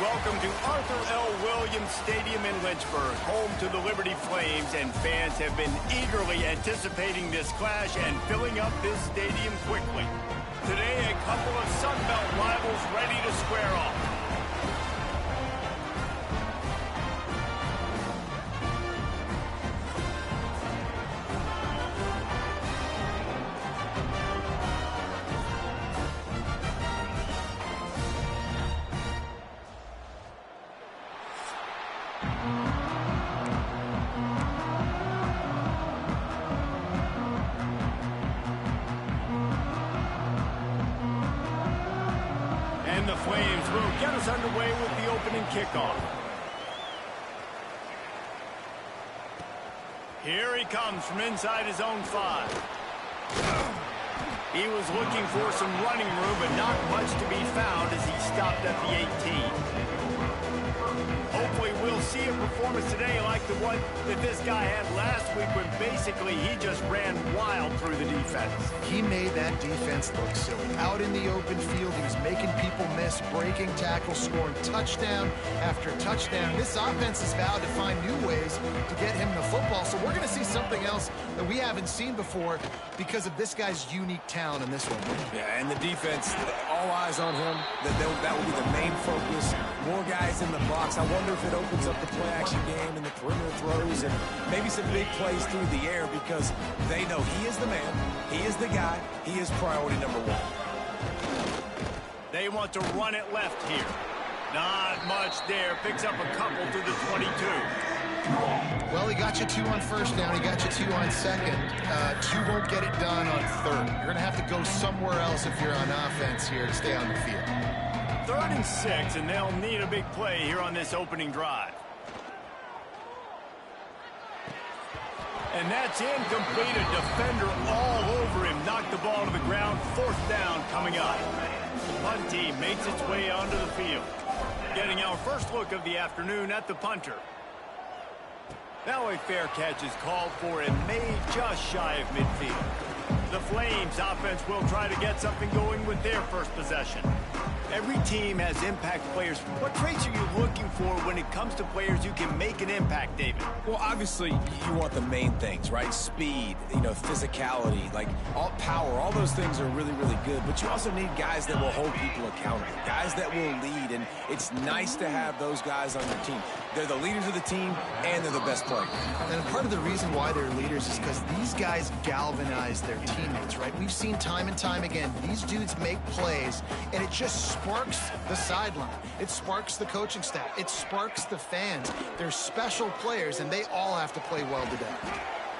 Welcome to Arthur L. Williams Stadium in Lynchburg, home to the Liberty Flames, and fans have been eagerly anticipating this clash and filling up this stadium quickly. Today, a couple of Sun Belt rivals ready to square off. And the Flames will get us underway with the opening kickoff. Here he comes from inside his own 5. He was looking for some running room, but not much to be found as he stopped at the 18. Hopefully we'll see a performance today like the one that this guy had last week when basically he just ran wild through the defense. He made that defense look silly. Out in the open field, he was making people miss, breaking tackles, scoring touchdown after touchdown. This offense has vowed to find new ways to get him the football, so we're going to see something else that we haven't seen before because of this guy's unique talent in this one. Yeah, and the defense, all eyes on him. That will be the main focus. More guys in the box. I wonder if it opens up the play-action game and the perimeter throws and maybe some big plays through the air because they know he is the man, he is the guy, he is priority number 1. They want to run it left here. Not much there. Picks up a couple to the 22. Well, he got you 2 on first down. He got you 2 on second. 2 won't get it done on third. You're going to have to go somewhere else if you're on offense here to stay on the field. 3rd and 6, and they'll need a big play here on this opening drive. And that's incomplete. A defender all over him. Knocked the ball to the ground. 4th down coming up. The punt team makes its way onto the field. Getting our first look of the afternoon at the punter. Now a fair catch is called for and made just shy of midfield. The Flames offense will try to get something going with their first possession. Every team has impact players. What traits are you looking for when it comes to players who can make an impact, David? Well, obviously, you want the main things, right? Speed, physicality, like all power, all those things are really, really good. But you also need guys that will hold people accountable, guys that will lead. And it's nice to have those guys on your team. They're the leaders of the team, and they're the best players. And part of the reason why they're leaders is because these guys galvanize their teammates, right? We've seen time and time again, these dudes make plays, and it just sparks the sideline. It sparks the coaching staff. It sparks the fans. They're special players, and they all have to play well today.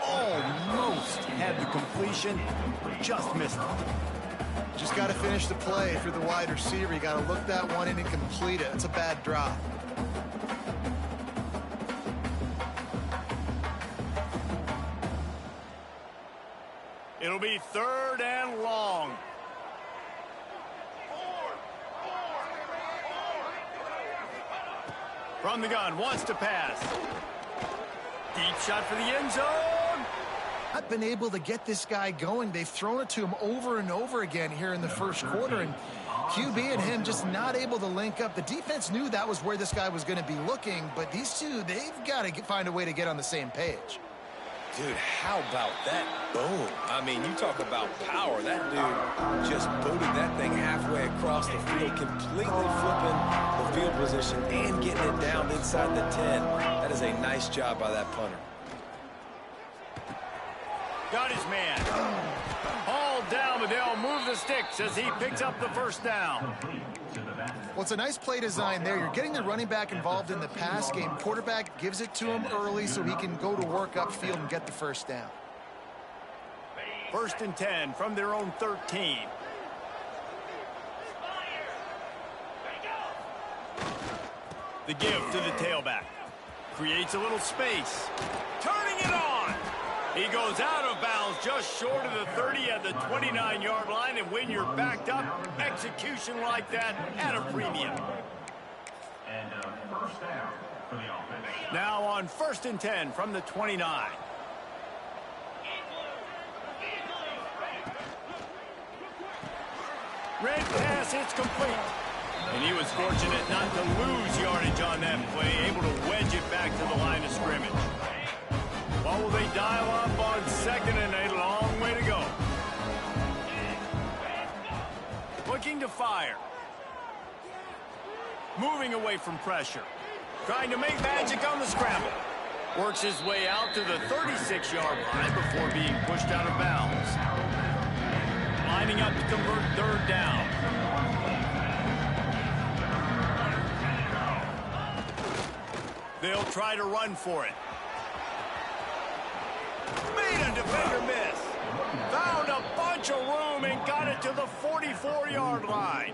Almost had the completion, just missed it. Just got to finish the play for the wide receiver. You got to look that one in and complete it. It's a bad drop. It'll be 3rd and long. From the gun, wants to pass. Deep shot for the end zone. Not been able to get this guy going. They've thrown it to him over and over again here in the first quarter, and QB and him just not able to link up. The defense knew that was where this guy was going to be looking, but these two, they've got to find a way to get on the same page. Dude, how about that boom? I mean, you talk about power. That dude just booted that thing halfway across the field, completely flipping the field position and getting it down inside the 10. That is a nice job by that punter. Got his man. Hauled down, but they'll move the sticks as he picks up the first down. Well, it's a nice play design there. You're getting the running back involved in the pass game. Quarterback gives it to him early so he can go to work upfield and get the first down. 1st and 10 from their own 13. The give to the tailback. Creates a little space. Turning it on. He goes out of bounds just short of the 30 at the 29-yard line, and when you're backed up, execution like that at a premium. And first down for the offense. Now on 1st and 10 from the 29. Red pass, it's complete. And he was fortunate not to lose yardage on that play, able to wedge it back to the line of scrimmage. Well, will they dial up on second and a long way to go? Looking to fire. Moving away from pressure. Trying to make magic on the scramble. Works his way out to the 36-yard line before being pushed out of bounds. Lining up to convert third down. They'll try to run for it. Made a defender miss. Found a bunch of room and got it to the 44-yard line.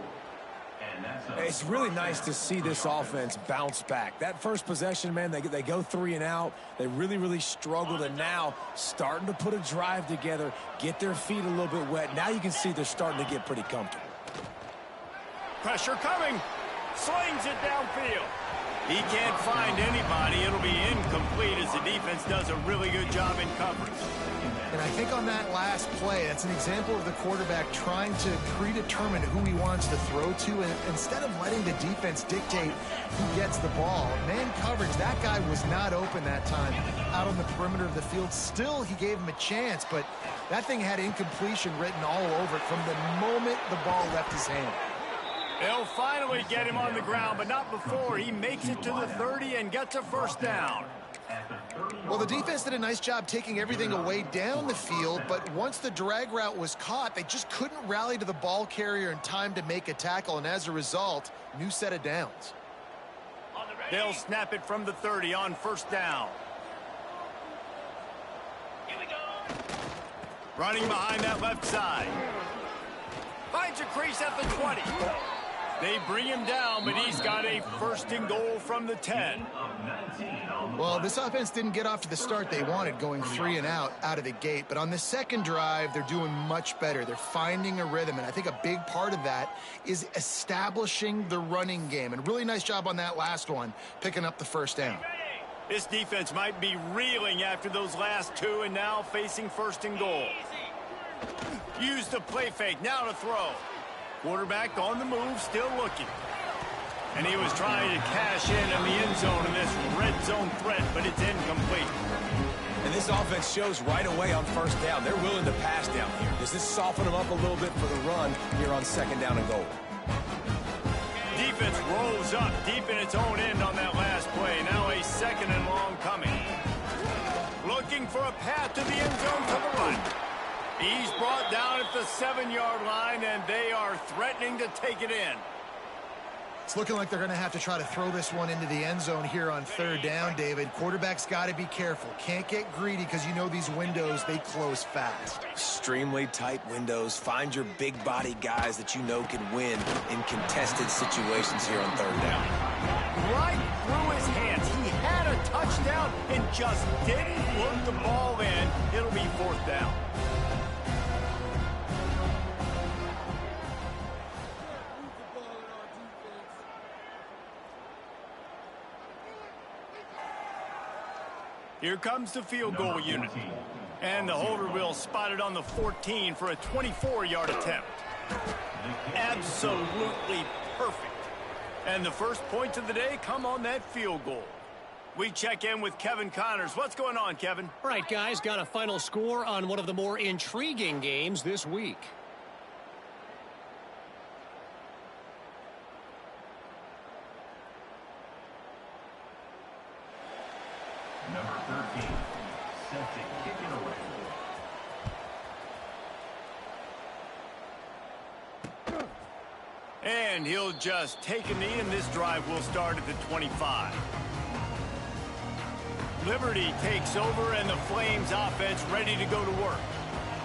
It's really nice to see this offense bounce back. That first possession, man, they go 3 and out. They really struggled, and now starting to put a drive together, get their feet a little bit wet. Now you can see they're starting to get pretty comfortable. Pressure coming. Slings it downfield. He can't find anybody. It'll be incomplete as the defense does a really good job in coverage. And I think on that last play, that's an example of the quarterback trying to predetermine who he wants to throw to, and instead of letting the defense dictate who gets the ball. Man coverage, that guy was not open that time out on the perimeter of the field. Still, he gave him a chance, but that thing had incompletion written all over it from the moment the ball left his hand. They'll finally get him on the ground, but not before he makes it to the 30 and gets a first down. Well, the defense did a nice job taking everything away down the field, but once the drag route was caught, they just couldn't rally to the ball carrier in time to make a tackle, and as a result, new set of downs. They'll snap it from the 30 on first down. Here we go. Running behind that left side. Finds a crease at the 20. They bring him down, but he's got a first and goal from the 10. Well, this offense didn't get off to the start they wanted, going 3 and out of the gate. But on the second drive, they're doing much better. They're finding a rhythm, and I think a big part of that is establishing the running game. And really nice job on that last one, picking up the first down. This defense might be reeling after those last 2 and now facing first and goal. Use the play fake, now to throw. Quarterback on the move, still looking. And he was trying to cash in the end zone in this red zone threat, but it's incomplete. And this offense shows right away on first down. They're willing to pass down here. Does this soften them up a little bit for the run here on second down and goal? Defense rolls up deep in its own end on that last play. Now a second and long coming. Looking for a path to the end zone to the right. He's brought down at the 7-yard line, and they are threatening to take it in. It's looking like they're going to have to try to throw this one into the end zone here on third down, David. Quarterback's got to be careful. Can't get greedy because you know these windows, they close fast. Extremely tight windows. Find your big body guys that you know can win in contested situations here on third down. Right through his hands. He had a touchdown and just didn't look the ball in. It'll be fourth down. Here comes the field goal unit. And the holder will spot it on the 14 for a 24-yard attempt. Absolutely perfect. And the first points of the day come on that field goal. We check in with Kevin Connors. What's going on, Kevin? All right, guys, got a final score on one of the more intriguing games this week. Number 13, set to kick it away. And he'll just take a knee, and this drive will start at the 25. Liberty takes over, and the Flames offense ready to go to work.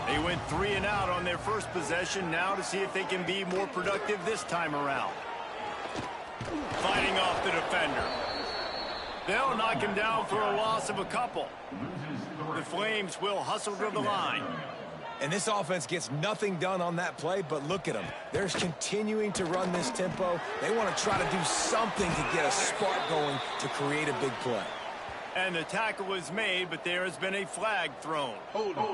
They went 3 and out on their first possession, now to see if they can be more productive this time around. Fighting off the defender. They'll knock him down for a loss of a couple. The Flames will hustle to the line. And this offense gets nothing done on that play, but look at them. They're continuing to run this tempo. They want to try to do something to get a spark going to create a big play. And the tackle is made, but there has been a flag thrown. Hold it.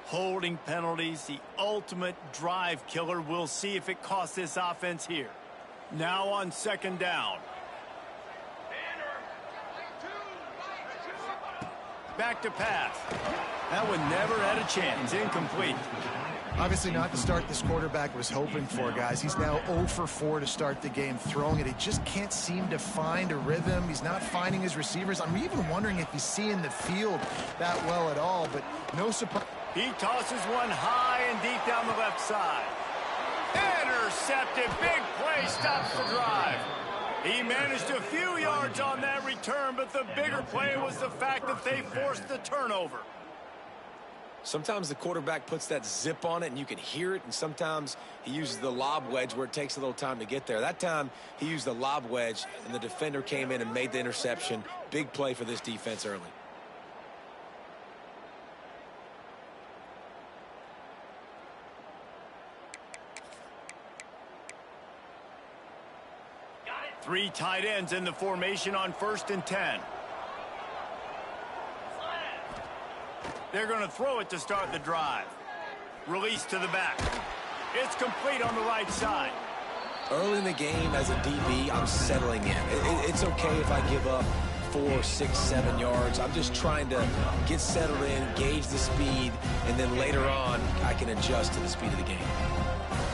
Holding penalties, the ultimate drive killer. We'll see if it costs this offense here. Now on second down. Back to pass. That one never had a chance. Incomplete. Obviously not the start this quarterback was hoping for, guys. He's now 0 for 4 to start the game throwing it. He just can't seem to find a rhythm. He's not finding his receivers. I'm even wondering if he's seeing the field that well at all, but no surprise. He tosses one high and deep down the left side. Intercepted. Big play stops the drive. He managed a few yards on that return, but the bigger play was the fact that they forced the turnover. Sometimes the quarterback puts that zip on it and you can hear it, and sometimes he uses the lob wedge where it takes a little time to get there. That time he used the lob wedge and the defender came in and made the interception. Big play for this defense early. Three tight ends in the formation on 1st and 10. They're going to throw it to start the drive. Release to the back. It's complete on the right side. Early in the game as a DB, I'm settling in. It's okay if I give up 4, 6, 7 yards. I'm just trying to get settled in, gauge the speed, and then later on, I can adjust to the speed of the game.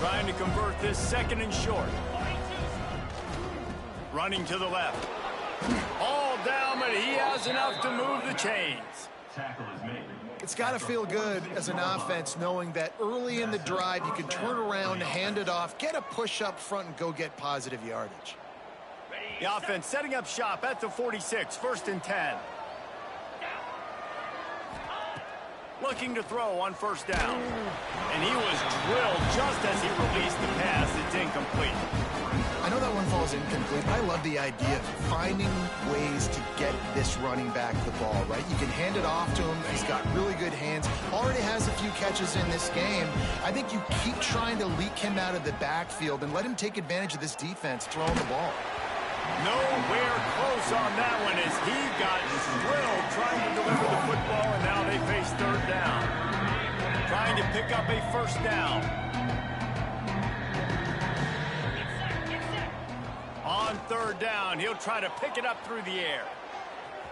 Trying to convert this 2nd and short. Running to the left. All down, but he has enough to move the chains. Tackle is made. It's got to feel good as an offense knowing that early in the drive you can turn around, hand it off, get a push up front, and go get positive yardage. The offense setting up shop at the 46, 1st and 10. Looking to throw on 1st down. And he was drilled just as he released the pass. It's incomplete. I know that one falls incomplete. I love the idea of finding ways to get this running back the ball, right? You can hand it off to him. He's got really good hands. Already has a few catches in this game. I think you keep trying to leak him out of the backfield and let him take advantage of this defense throwing the ball. Nowhere close on that one as he got drilled trying to deliver the football, and now they face 3rd down. Trying to pick up a 1st down. On 3rd down, he'll try to pick it up through the air.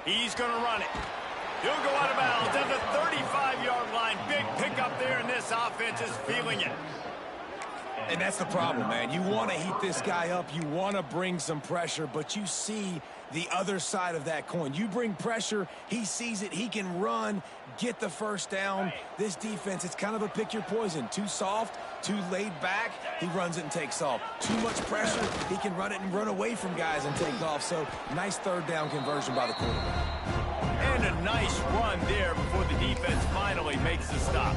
He's going to run it. He'll go out of bounds at the 35-yard line. Big pickup there, and this offense is feeling it. And that's the problem, man. You want to heat this guy up. You want to bring some pressure, but you see the other side of that coin. You bring pressure, he sees it, he can run, get the 1st down. This defense, it's kind of a pick your poison. Too soft, too laid back, he runs it and takes off. Too much pressure, he can run it and run away from guys and take off. So, nice 3rd down conversion by the quarterback. And a nice run there before the defense finally makes the stop.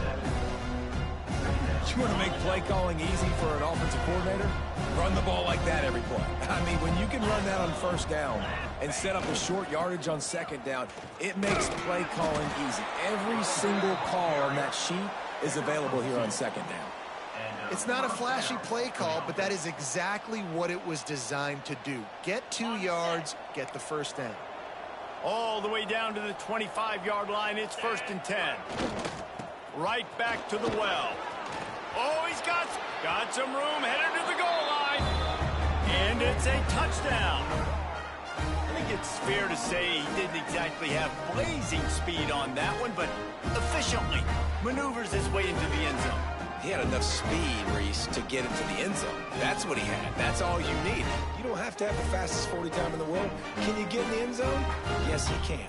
You want to make play calling easy for an offensive coordinator? Run the ball like that every play. I mean, when you can run that on 1st down and set up a short yardage on 2nd down, it makes play calling easy. Every single call on that sheet is available here on 2nd down. It's not a flashy play call, but that is exactly what it was designed to do. Get 2 yards, get the 1st down. All the way down to the 25-yard line, it's 1st and 10. Right back to the well. Oh, he's got some room, headed to the goal line. And it's a touchdown. I think it's fair to say he didn't exactly have blazing speed on that one, but efficiently maneuvers his way into the end zone. He had enough speed, Reese, to get into the end zone. That's what he had. That's all you need. You don't have to have the fastest 40 time in the world. Can you get in the end zone? Yes, you can.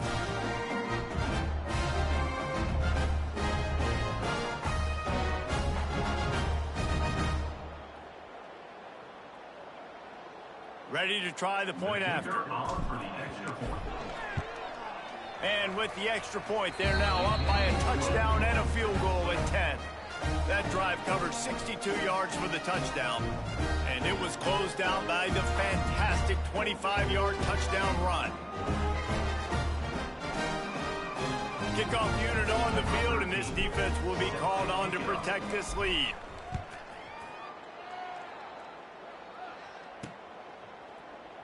Ready to try the point after. And with the extra point, they're now up by a touchdown and a field goal at 10. That drive covered 62 yards for the touchdown. And it was closed out by the fantastic 25-yard touchdown run. Kickoff unit on the field, and this defense will be called on to protect this lead.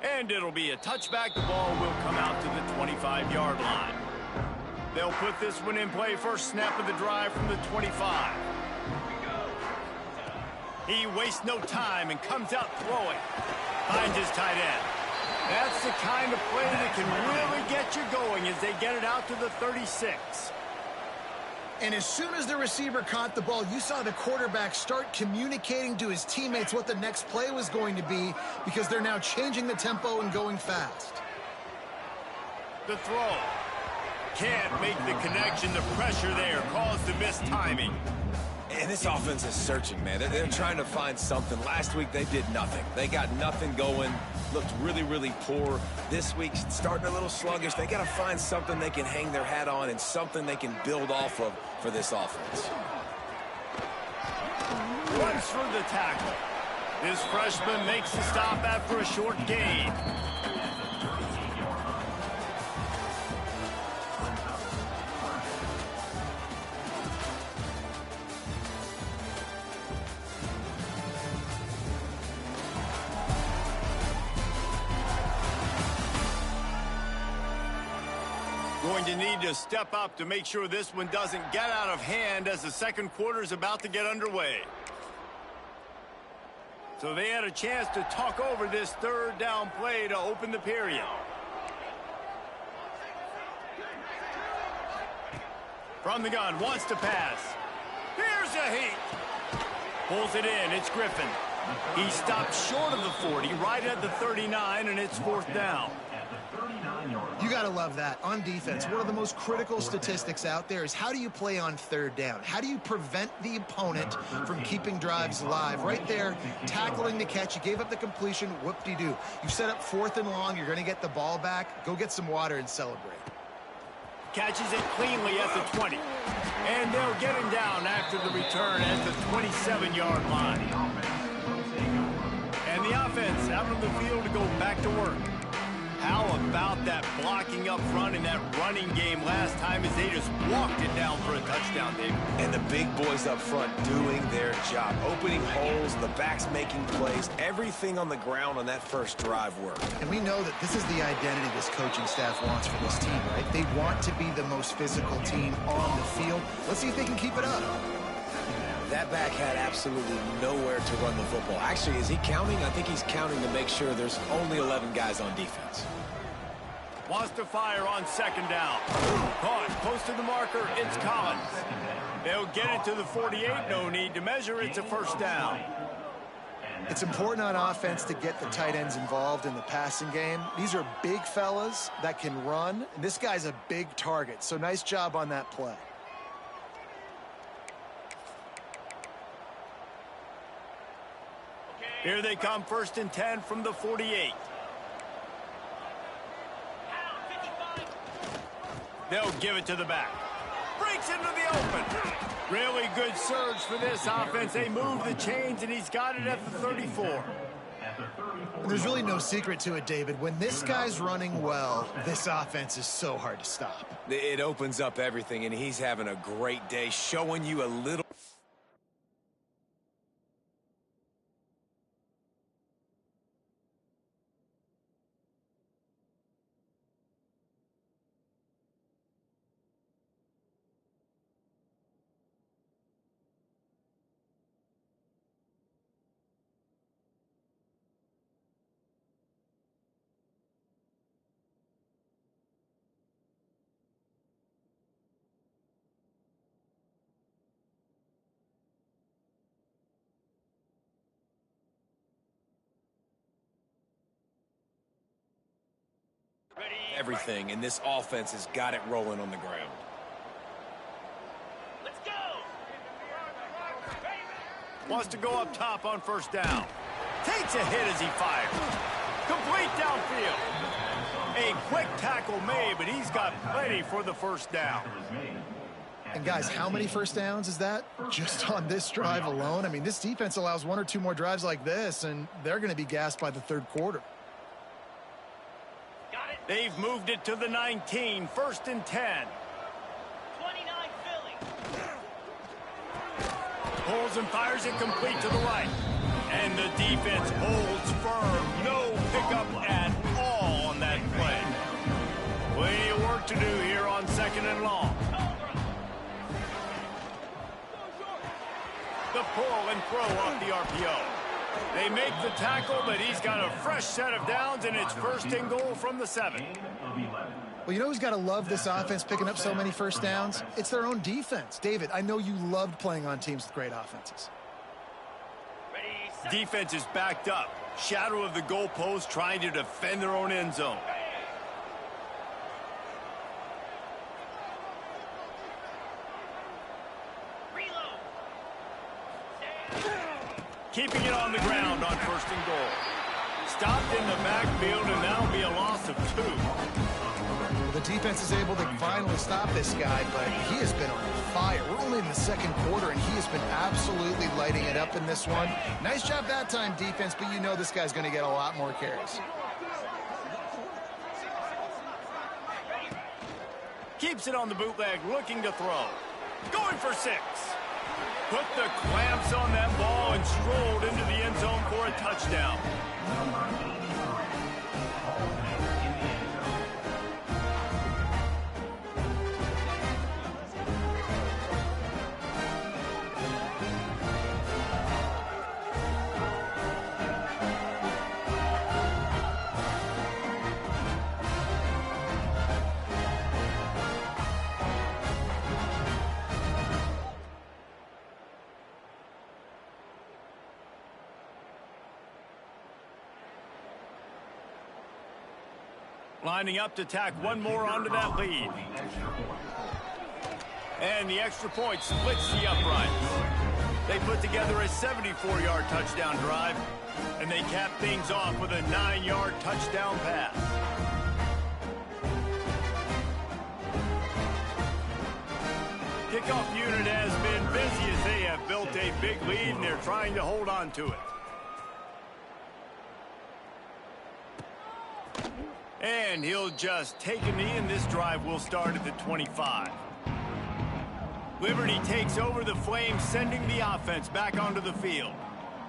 And it'll be a touchback. The ball will come out to the 25-yard line. They'll put this one in play first snap of the drive from the 25. He wastes no time and comes out throwing. Finds his tight end. That's the kind of play that can really get you going as they get it out to the 36. And as soon as the receiver caught the ball, you saw the quarterback start communicating to his teammates what the next play was going to be because they're now changing the tempo and going fast. The throw. Can't make the connection. The pressure there caused the missed timing. And this offense is searching, man. They're trying to find something. Last week, they did nothing. They got nothing going. Looked really, really poor. This week, starting a little sluggish. They got to find something they can hang their hat on and something they can build off of for this offense. Runs for the tackle. This freshman makes the stop after a short gain. Going to need to step up to make sure this one doesn't get out of hand as the second quarter is about to get underway. So they had a chance to talk over this third down play to open the period. From the gun, wants to pass. Here's a heat. Pulls it in, it's Griffin. He stopped short of the 40, right at the 39, and it's fourth down. You got to love that. On defense, one of the most critical statistics out there is how do you play on third down? How do you prevent the opponent from keeping drives alive? Right there, tackling the catch. You gave up the completion. Whoop-de-doo. You set up fourth and long. You're going to get the ball back. Go get some water and celebrate. Catches it cleanly at the 20. And they'll get him down after the return at the 27-yard line. And the offense out on the field to go back to work. How about that blocking up front in that running game last time as they just walked it down for a touchdown, Dave? And the big boys up front doing their job. Opening holes, the backs making plays, everything on the ground on that first drive worked. And we know that this is the identity this coaching staff wants for this team, right? They want to be the most physical team on the field. Let's see if they can keep it up. That back had absolutely nowhere to run the football. Actually, is he counting? I think he's counting to make sure there's only 11 guys on defense. Wants to fire on second down. Caught close to the marker. It's Collins. They'll get it to the 48. No need to measure. It's a first down. It's important on offense to get the tight ends involved in the passing game. These are big fellas that can run. And this guy's a big target, so nice job on that play. Here they come, first and 10 from the 48. They'll give it to the back. Breaks into the open. Really good surge for this offense. They move the chains, and he's got it at the 34. There's really no secret to it, David. When this guy's running well, this offense is so hard to stop. It opens up everything, and he's having a great day, showing you a little... everything, and this offense has got it rolling on the ground. Let's go! Wants to go up top on first down. Takes a hit as he fires. Complete downfield. A quick tackle made, but he's got plenty for the first down. And guys, how many first downs is that? Just on this drive alone? I mean, this defense allows one or two more drives like this, and they're going to be gassed by the third quarter. They've moved it to the 19, first and 10. 29 Philly. Pulls and fires it complete to the right. And the defense holds firm. No pickup at all on that play. Plenty of work to do here on Saturday. second and long. The pull and throw off the RPO. They make the tackle, but he's got a fresh set of downs, and it's first and goal from the 7. Well, you know who's got to love this offense picking up so many first downs? It's their own defense. David, I know you loved playing on teams with great offenses. Defense is backed up. Shadow of the goalpost, trying to defend their own end zone. Keeping it on the ground on first and goal. Stopped in the backfield, and that'll be a loss of 2. Well, the defense is able to finally stop this guy, but he has been on fire. We're only in the second quarter, and he has been absolutely lighting it up in this one. Nice job that time, defense, but you know this guy's going to get a lot more carries. Keeps it on the bootleg, looking to throw. Going for 6. Put the clamps on that ball and strolled into the end zone for a touchdown. Lining up to tack one more onto that lead. And the extra point splits the uprights. They put together a 74-yard touchdown drive, and they cap things off with a 9-yard touchdown pass. Kickoff unit has been busy as they have built a big lead, and they're trying to hold on to it. And he'll just take a knee, and this drive will start at the 25. Liberty takes over the Flames, sending the offense back onto the field.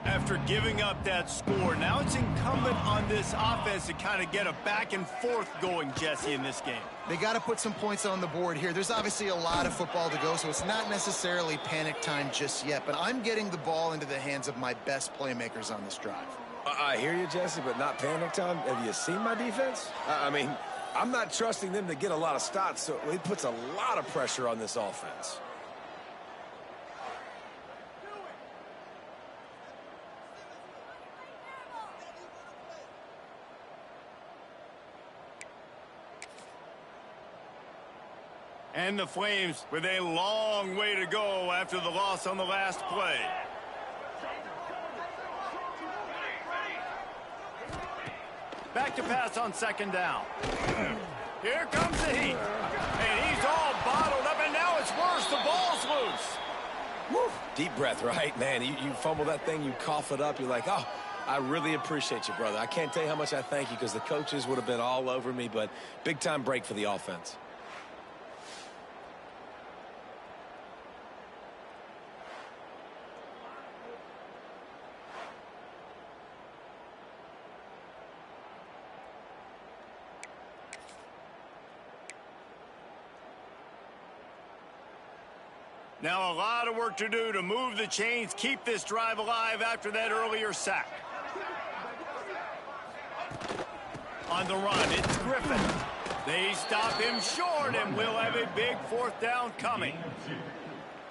After giving up that score, now it's incumbent on this offense to kind of get a back and forth going, Jesse, in this game. They got to put some points on the board here. There's obviously a lot of football to go, so it's not necessarily panic time just yet, but I'm getting the ball into the hands of my best playmakers on this drive. I hear you, Jesse, but not panic time. Have you seen my defense? I mean, I'm not trusting them to get a lot of stops, so it puts a lot of pressure on this offense. And the Flames with a long way to go after the loss on the last play. Back to pass on second down. Here comes the heat. And he's all bottled up, and now it's worse. The ball's loose. Woo. Deep breath, right? Man, you fumble that thing, you cough it up, you're like, oh, I really appreciate you, brother. I can't tell you how much I thank you because the coaches would have been all over me, but big-time break for the offense. Now a lot of work to do to move the chains, keep this drive alive after that earlier sack. On the run, it's Griffin. They stop him short, and we'll have a big fourth down coming.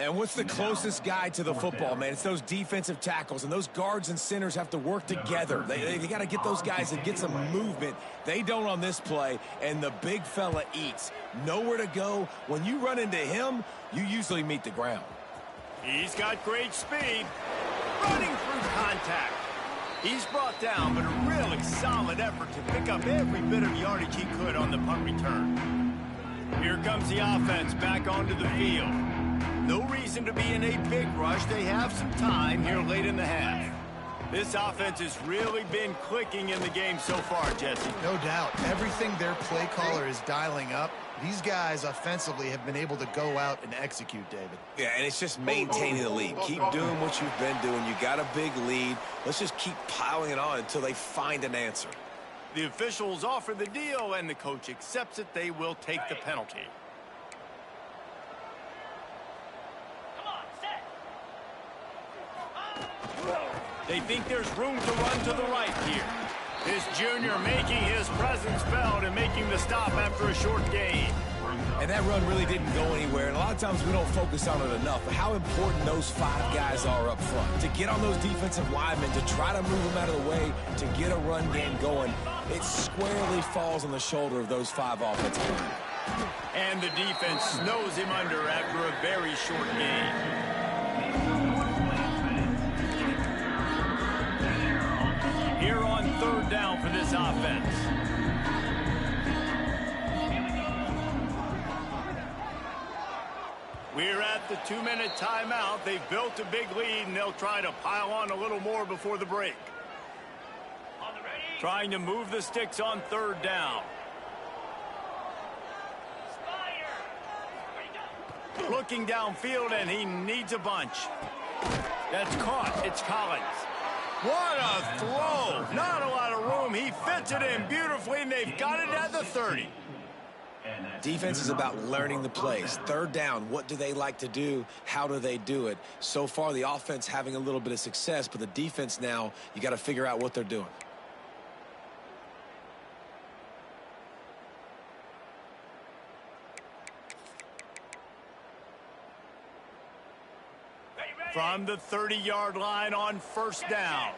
And what's the closest guy to the football, man? It's those defensive tackles, and those guards and centers have to work together. They got to get those guys and get some movement. They don't on this play, and the big fella eats. Nowhere to go. When you run into him, you usually meet the ground. He's got great speed. Running through contact. He's brought down, but a really solid effort to pick up every bit of yardage he could on the punt return. Here comes the offense back onto the field. No reason to be in a big rush. They have some time here late in the half. This offense has really been clicking in the game so far, Jesse. No doubt. Everything their play caller is dialing up, these guys offensively have been able to go out and execute, David. Yeah, and it's just maintaining the lead. Keep doing what you've been doing. You got a big lead. Let's just keep piling it on until they find an answer. The officials offer the deal, and the coach accepts it. They will take the penalty. They think there's room to run to the right here. This junior making his presence felt and making the stop after a short gain. And that run really didn't go anywhere, and a lot of times we don't focus on it enough, but how important those 5 guys are up front. To get on those defensive linemen, to try to move them out of the way, to get a run game going, it squarely falls on the shoulder of those 5 offensive linemen. And the defense snows him under after a very short gain. Here on 3rd down for this offense. We're at the 2-minute timeout. They've built a big lead, and they'll try to pile on a little more before the break. Trying to move the sticks on 3rd down. Looking downfield, and he needs a bunch. That's caught. It's Collins. What a throw. Not a lot of room. He fits it in beautifully, and they've got it at the 30. Defense is about learning the plays. 3rd down, what do they like to do? How do they do it? So far, the offense having a little bit of success, but the defense now, you got to figure out what they're doing. From the 30-yard line on 1st down.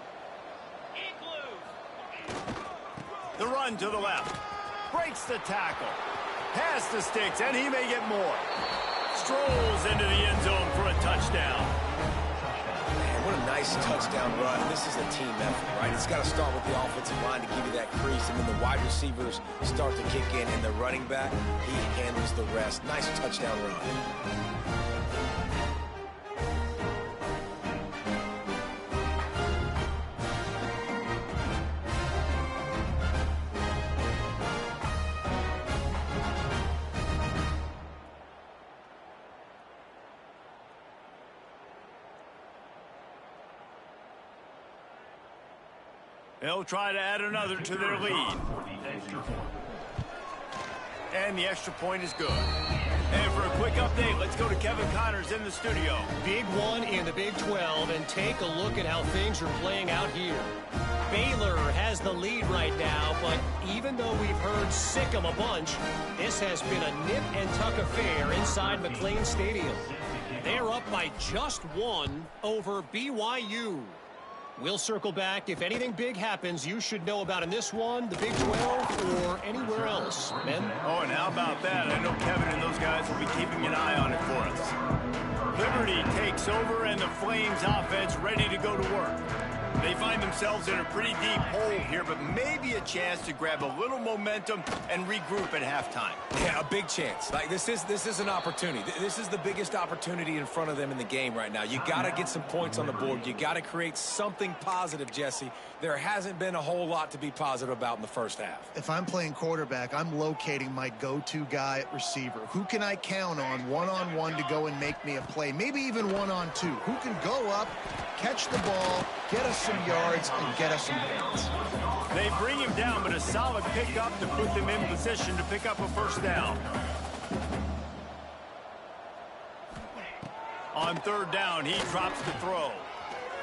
The run to the left. Breaks the tackle. Past the sticks, and he may get more. Strolls into the end zone for a touchdown. Man, what a nice touchdown run. This is a team effort, right? It's got to start with the offensive line to give you that crease, and then the wide receivers start to kick in, and the running back, he handles the rest. Nice touchdown run. They'll try to add another to their lead. And the extra point is good. And for a quick update, let's go to Kevin Connors in the studio. Big one in the Big 12, and take a look at how things are playing out here. Baylor has the lead right now, but even though we've heard sick 'em a bunch, this has been a nip-and-tuck affair inside McLean Stadium. They're up by just 1 over BYU. We'll circle back. If anything big happens, you should know about in this one, the Big 12, or anywhere else. Ben? Oh, and how about that? I know Kevin and those guys will be keeping an eye on it for us. Liberty takes over, and the Flames offense ready to go to work. They find themselves in a pretty deep hole here, but maybe a chance to grab a little momentum and regroup at halftime. Yeah, a big chance. Like this is an opportunity. This is the biggest opportunity in front of them in the game right now. You got to get some points on the board. You got to create something positive, Jesse. There hasn't been a whole lot to be positive about in the first half. If I'm playing quarterback, I'm locating my go-to guy at receiver. Who can I count on one-on-one to go and make me a play? Maybe even one-on-two. Who can go up, catch the ball, get us some yards, and get us some points? They bring him down, but a solid pickup to put them in position to pick up a 1st down. On 3rd down, he drops the throw.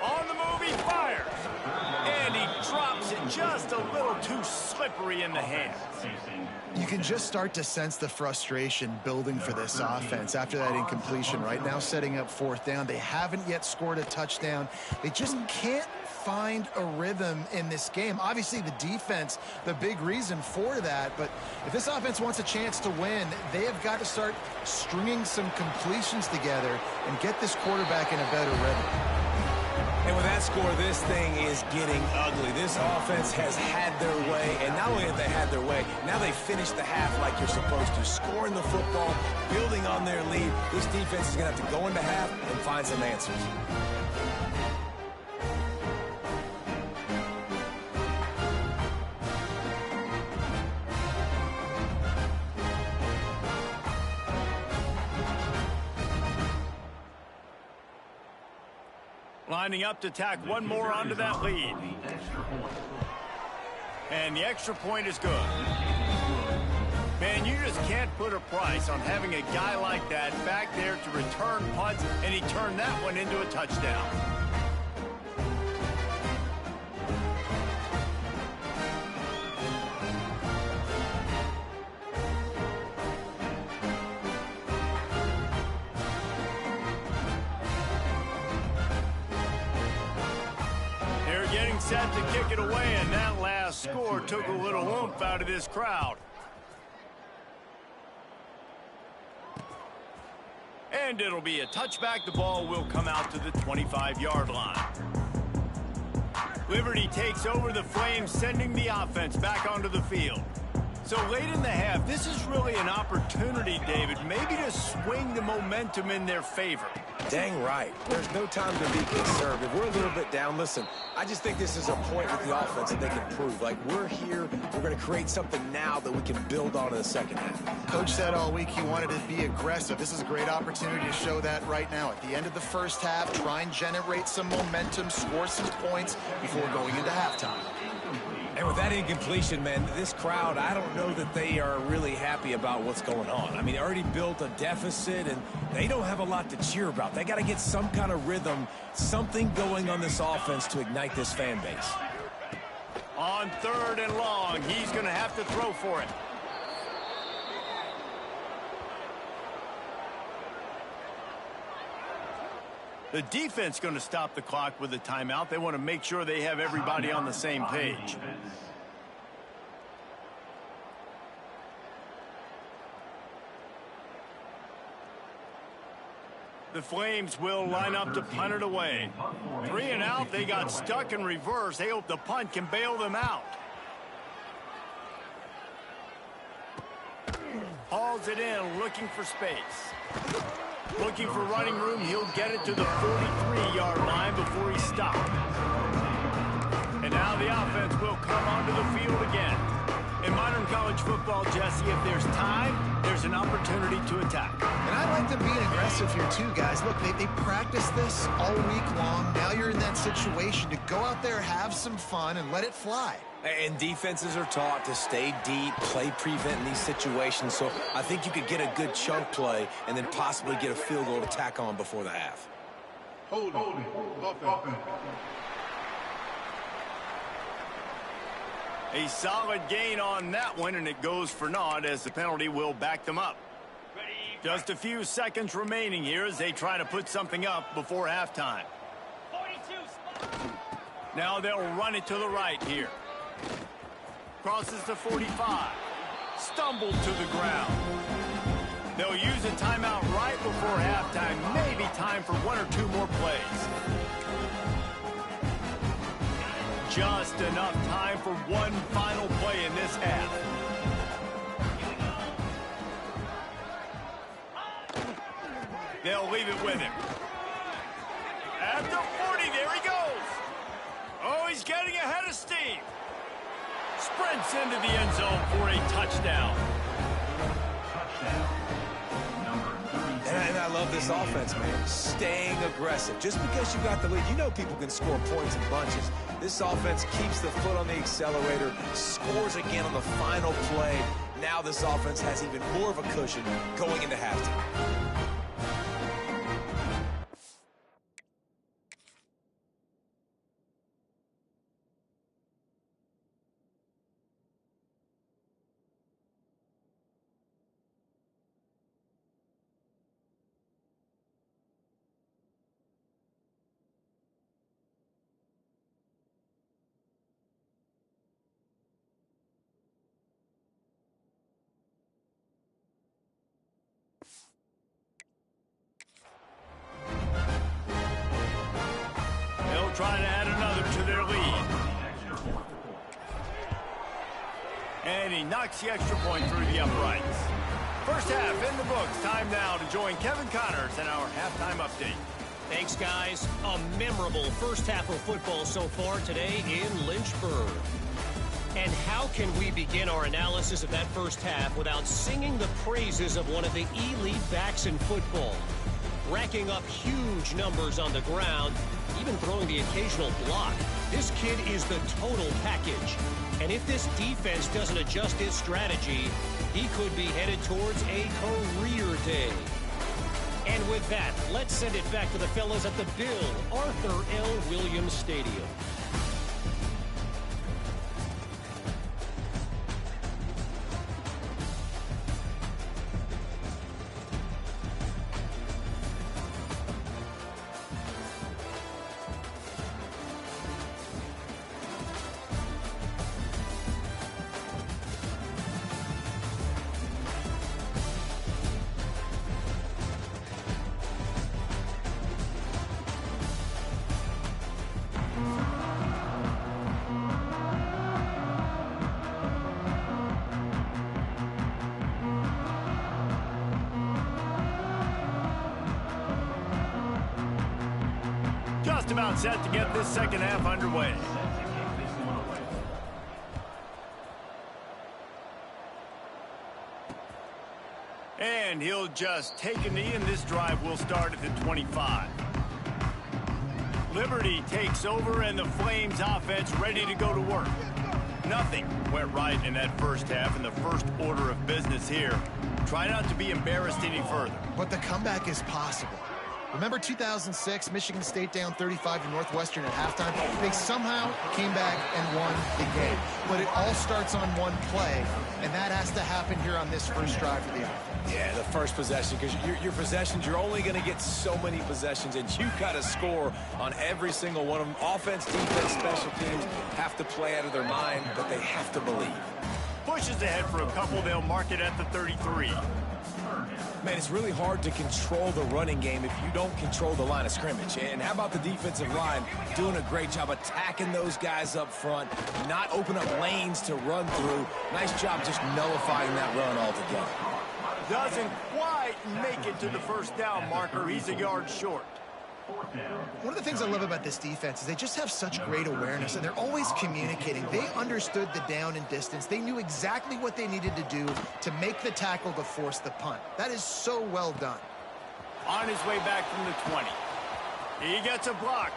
On the move, he fires. And he drops it just a little too slippery in the hands. You can just start to sense the frustration building for this offense after that incompletion. Right now, setting up 4th down. They haven't yet scored a touchdown. They just can't find a rhythm in this game. Obviously, the defense, the big reason for that. But if this offense wants a chance to win, they have got to start stringing some completions together and get this quarterback in a better rhythm. And with that score, this thing is getting ugly. This offense has had their way, and not only have they had their way, now they finished the half like you're supposed to, scoring the football, building on their lead. This defense is going to have to go into half and find some answers. Lining up to tack one more onto that lead. And the extra point is good. Man, you just can't put a price on having a guy like that back there to return punts, and he turned that one into a touchdown. set to kick it away, and that last score took a little oomph out of this crowd. And it'll be a touchback. The ball will come out to the 25-yard line. Liberty takes over the Flames, sending the offense back onto the field. So late in the half, this is really an opportunity, David, maybe to swing the momentum in their favor. Dang right. There's no time to be concerned. If we're a little bit down, listen, I just think this is a point with the offense that they can prove. Like, we're here, we're going to create something now that we can build on in the second half. Coach said all week he wanted to be aggressive. This is a great opportunity to show that right now. At the end of the first half, try and generate some momentum, score some points before going into halftime. And with that incompletion, man, this crowd, I don't know that they are really happy about what's going on. I mean, they already built a deficit, and they don't have a lot to cheer about. They got to get some kind of rhythm, something going on this offense to ignite this fan base. On 3rd and long, he's going to have to throw for it. The defense going to stop the clock with a timeout. They want to make sure they have everybody on the same page. The Flames will line up to punt it away. 3 and out. They got stuck in reverse. They hope the punt can bail them out. Hauls it in, looking for space. Looking for running room. He'll get it to the 43-yard line before he stopped. And now the offense will come onto the field again. In modern college football, Jesse, if there's time, there's an opportunity to attack. And I like them being aggressive here too, guys. Look, they practice this all week long. Now you're in that situation to go out there, have some fun, and let it fly. And defenses are taught to stay deep, play prevent in these situations. So I think you could get a good chunk play and then possibly get a field goal to tack on before the half. Hold it. A solid gain on that one, and it goes for naught as the penalty will back them up. Just a few seconds remaining here as they try to put something up before halftime. 42. Now they'll run it to the right here. Crosses the 45. Stumbled to the ground. They'll use a timeout right before halftime. Maybe time for 1 or 2 more plays. Just enough time for one final play in this half. They'll leave it with him. At the 40, there he goes. Oh, he's getting ahead of steam. Sprints into the end zone for a touchdown. And I love this offense, man. Staying aggressive. Just because you got the lead, you know people can score points in bunches. This offense keeps the foot on the accelerator, scores again on the final play. Now this offense has even more of a cushion going into halftime. Trying to add another to their lead. And he knocks the extra point through the uprights. First half in the books. Time now to join Kevin Connors in our halftime update. Thanks, guys. A memorable first half of football so far today in Lynchburg. And how can we begin our analysis of that first half without singing the praises of one of the elite backs in football? Racking up huge numbers on the ground, even throwing the occasional block. This kid is the total package. And if this defense doesn't adjust its strategy, he could be headed towards a career day. And with that, let's send it back to the fellas at the Bill Arthur L. Williams Stadium. just about set to get this second half underway. And he'll just take a knee, and this drive will start at the 25. Liberty takes over, and the Flames offense ready to go to work. Nothing went right in that first half, and the first order of business here. Try not to be embarrassed any further. But the comeback is possible. Remember 2006, Michigan State down 35 to Northwestern at halftime? They somehow came back and won the game. But it all starts on one play, and that has to happen here on this first drive for the offense. Yeah, the first possession, because your possessions, you're only going to get so many possessions, and you got to score on every single one of them. Offense, defense, special teams have to play out of their mind, but they have to believe. Pushes ahead for a couple. They'll mark it at the 33. Man, it's really hard to control the running game if you don't control the line of scrimmage. And how about the defensive line doing a great job attacking those guys up front, not open up lanes to run through. Nice job just nullifying that run altogether. Doesn't quite make it to the first down marker. He's a yard short. One of the things I love about this defense is they just have such great awareness, and they're always communicating. They understood the down and distance. They knew exactly what they needed to do to make the tackle to force the punt. That is so well done. On his way back from the 20. He gets a block.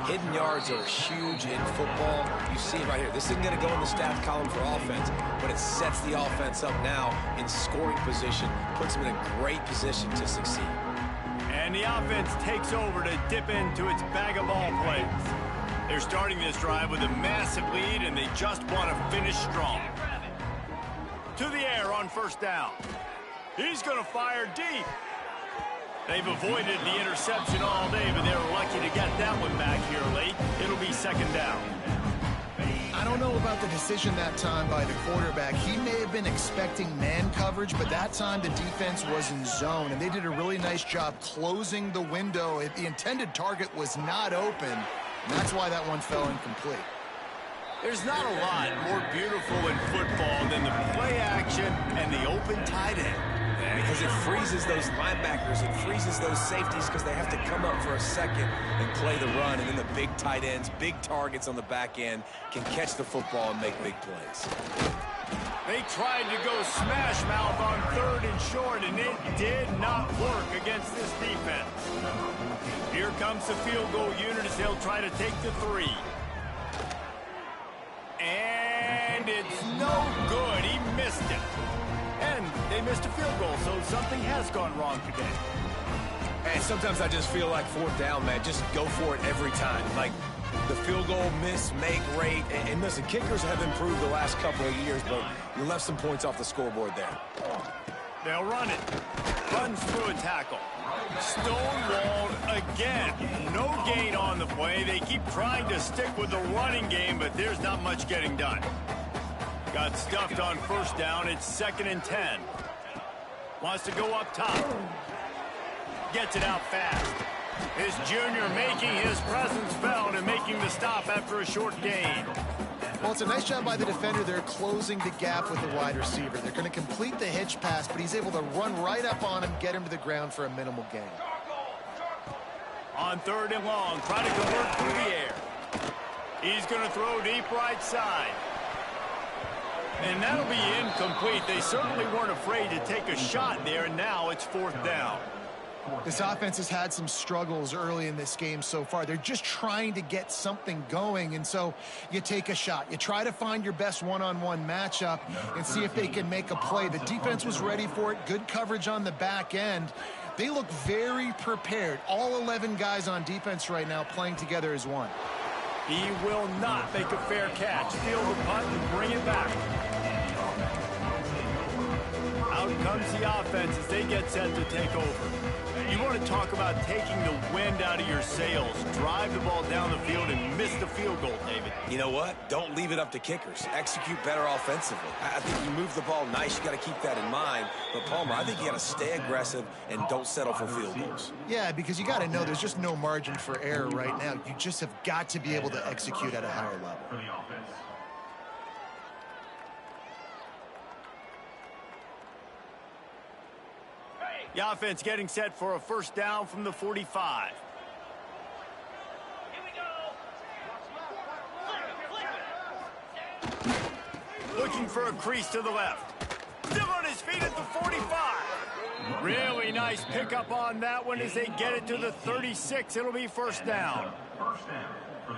Hidden yards are huge in football. You see it right here. This isn't going to go in the stats column for offense, but it sets the offense up now in scoring position, puts them in a great position to succeed. And the offense takes over to dip into its bag of ball plays. They're starting this drive with a massive lead, and they just want to finish strong. To the air on first down. He's going to fire deep. They've avoided the interception all day, but they were lucky to get that one back here late. It'll be second down. I don't know about the decision that time by the quarterback. He may have been expecting man coverage, but that time the defense was in zone, and they did a really nice job closing the window. The intended target was not open, and that's why that one fell incomplete. There's not a lot more beautiful in football than the play action and the open tight end. Because it freezes those linebackers, it freezes those safeties because they have to come up for a second and play the run, and then the big tight ends, big targets on the back end can catch the football and make big plays. They tried to go smash mouth on third and short, and it did not work against this defense. Here comes the field goal unit as they'll try to take the 3. And it's no good. He missed it. And they missed a field goal, so something has gone wrong today. And sometimes I just feel like fourth down, man, just go for it every time. Like the field goal miss, make rate. And listen, kickers have improved the last couple of years, but you left some points off the scoreboard there. They'll run it. Runs through a tackle. Stonewalled again. No gain on the play. They keep trying to stick with the running game, but there's not much getting done. Got stuffed on first down. It's 2nd and 10. Wants to go up top. Gets it out fast. This junior making his presence felt and making the stop after a short gain. Well, it's a nice job by the defender. They're closing the gap with the wide receiver. They're going to complete the hitch pass, but he's able to run right up on him, get him to the ground for a minimal gain. On 3rd and long, try to convert through the air. He's going to throw deep right side. And that'll be incomplete. They certainly weren't afraid to take a shot there, and now it's 4th down. This offense has had some struggles early in this game so far. They're just trying to get something going, and so you take a shot. You try to find your best one-on-one matchup and see if they can make a play. The defense was ready for it. Good coverage on the back end. They look very prepared. All 11 guys on defense right now playing together as one. He will not make a fair catch. Steal the punt and bring it back. Out comes the offense as they get set to take over. You want to talk about taking the wind out of your sails. Drive the ball down the field and miss the field goal, David. You know what? Don't leave it up to kickers. Execute better offensively. I think you move the ball nice. You got to keep that in mind. But, Palmer, I think you got to stay aggressive and don't settle for field goals. Yeah, because you got to know there's just no margin for error right now. You just have got to be able to execute at a higher level. The offense getting set for a first down from the 45. Here we go. Looking for a crease to the left. Still on his feet at the 45. Really nice pickup on that one as they get it to the 36. It'll be first down.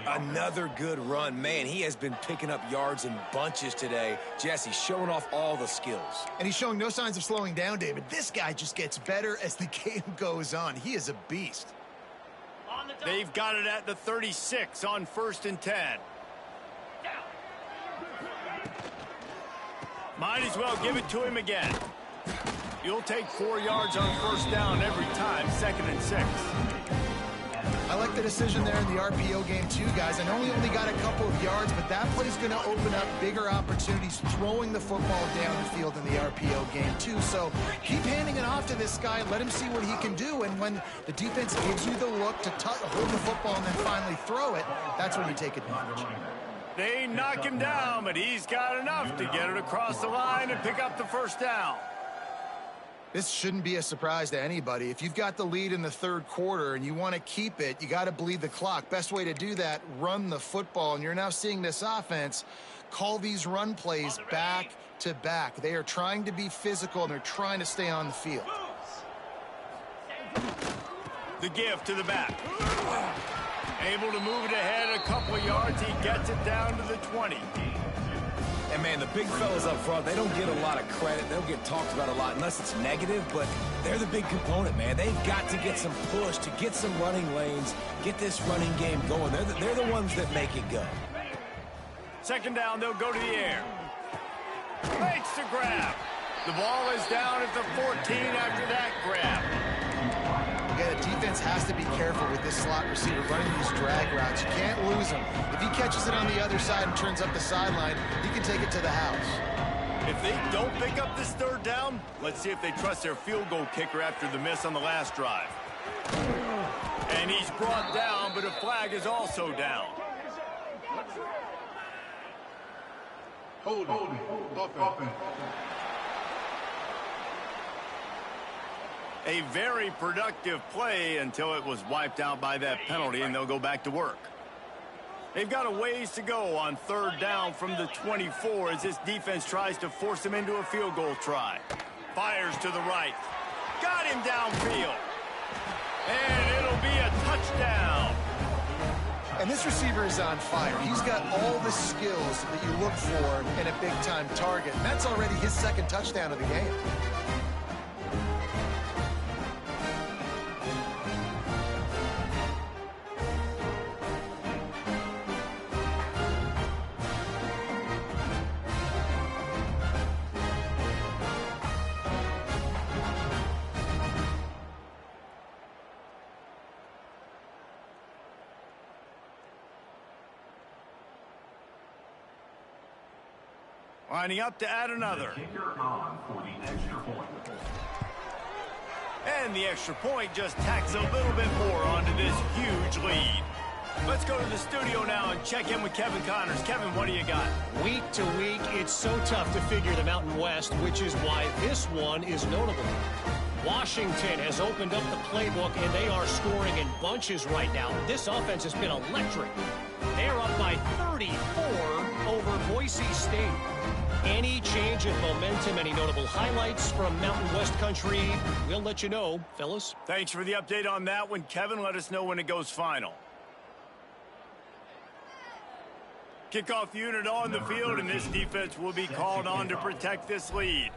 Another good run. Man, he has been picking up yards in bunches today. Jesse showing off all the skills. And he's showing no signs of slowing down, David. This guy just gets better as the game goes on. He is a beast. They've got it at the 36 on 1st and 10. Might as well give it to him again. You'll take 4 yards on first down every time, 2nd and 6. I like the decision there in the RPO game too, guys. I know he only got a couple of yards, but that play's going to open up bigger opportunities throwing the football down the field in the RPO game too. So keep handing it off to this guy. Let him see what he can do. And when the defense gives you the look to hold the football and then finally throw it, that's when you take advantage. They knock him down, but he's got enough to get it across the line and pick up the first down. This shouldn't be a surprise to anybody. If you've got the lead in the 3rd quarter and you want to keep it, you got to bleed the clock. Best way to do that, run the football. And you're now seeing this offense call these run plays back to back. They are trying to be physical, and they're trying to stay on the field. The give to the back. Able to move it ahead a couple of yards. He gets it down to the 20. And, man, the big fellas up front, they don't get a lot of credit. They don't get talked about a lot unless it's negative, but they're the big component, man. They've got to get some push, to get some running lanes, get this running game going. They're the ones that make it go. 2nd down, they'll go to the air. Makes the grab. The ball is down at the 14 after that grab. Yeah, the defense has to be careful with this slot receiver running these drag routes. You can't lose him. If he catches it on the other side and turns up the sideline, he can take it to the house. If they don't pick up this 3rd down, let's see if they trust their field goal kicker after the miss on the last drive. And he's brought down, but a flag is also down. Hold. A very productive play until it was wiped out by that penalty, and they'll go back to work. They've got a ways to go on 3rd down from the 24 as this defense tries to force them into a field goal try. Fires to the right. Got him downfield. And it'll be a touchdown. And this receiver is on fire. He's got all the skills that you look for in a big-time target. And that's already his 2nd touchdown of the game. Lining up to add another. And the extra point just tacks a little bit more onto this huge lead. Let's go to the studio now and check in with Kevin Connors. Kevin, what do you got? Week to week, it's so tough to figure the Mountain West, which is why this one is notable. Washington has opened up the playbook, and they are scoring in bunches right now. This offense has been electric. They're up by 34 over Boise State. Any change in momentum, any notable highlights from Mountain West country, we'll let you know, fellas. Thanks for the update on that one, Kevin. Let us know when it goes final. Kickoff unit on the field, and this defense will be called on to protect this lead.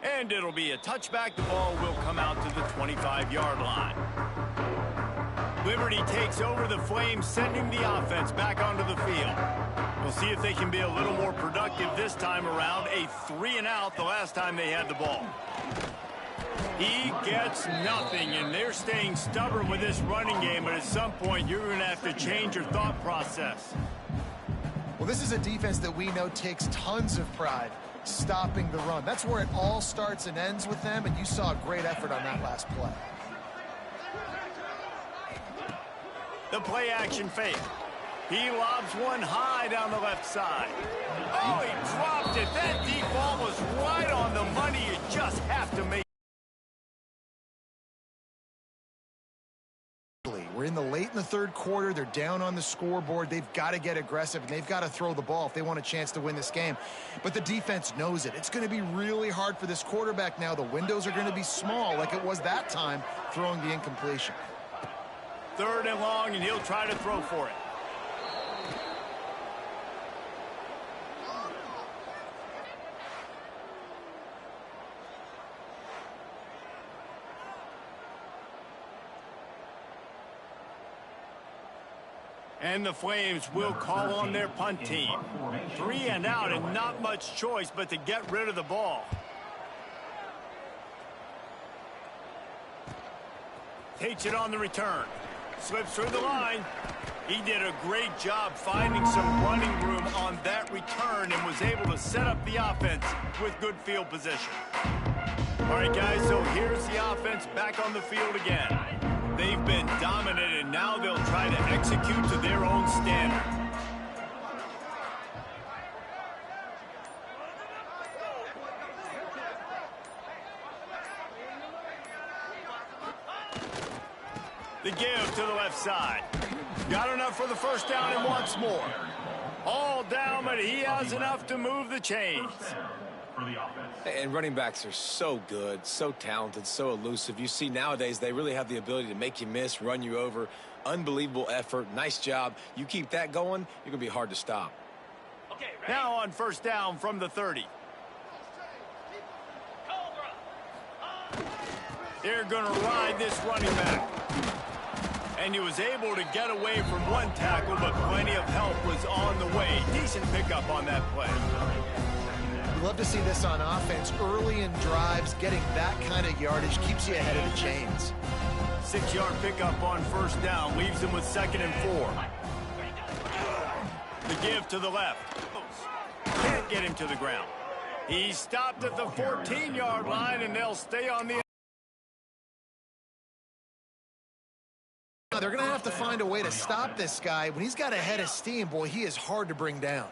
And it'll be a touchback. The ball will come out to the 25-yard line. Liberty takes over the Flames, sending the offense back onto the field. We'll see if they can be a little more productive this time around. A 3-and-out the last time they had the ball. He gets nothing, and they're staying stubborn with this running game, but at some point you're going to have to change your thought process. Well, this is a defense that we know takes tons of pride stopping the run. That's where it all starts and ends with them, and you saw a great effort on that last play. The play action fake. He lobs one high down the left side. Oh, he dropped it. That deep ball was right on the money. You just have to make. We're in the late in the third quarter. They're down on the scoreboard. They've got to get aggressive, and they've got to throw the ball if they want a chance to win this game. But the defense knows it. It's going to be really hard for this quarterback now. The windows are going to be small like it was that time throwing the incompletion. 3rd and long, and he'll try to throw for it. And the Flames will call on their punt team. 3 and out, and not much choice but to get rid of the ball. Takes it on the return. Slips through the line. He did a great job finding some running room on that return and was able to set up the offense with good field position. All right, guys, so here's the offense back on the field again. They've been dominant, and now they'll try to execute to their own standard. The give to the left side. Got enough for the first down and wants more. All down, but he has enough to move the chains. And running backs are so good, so talented, so elusive. You see nowadays they really have the ability to make you miss, run you over. Unbelievable effort. Nice job. You keep that going, you're going to be hard to stop. Okay, now on first down from the 30. They're going to ride this running back. And he was able to get away from one tackle, but plenty of help was on the way. Decent pickup on that play. Love to see this on offense. Early in drives, getting that kind of yardage keeps you ahead of the chains. 6-yard pickup on first down leaves him with 2nd and 4. The give to the left. Can't get him to the ground. He stopped at the 14-yard line, and they'll stay on the. They're going to have to find a way to stop this guy. When he's got a head of steam, boy, he is hard to bring down.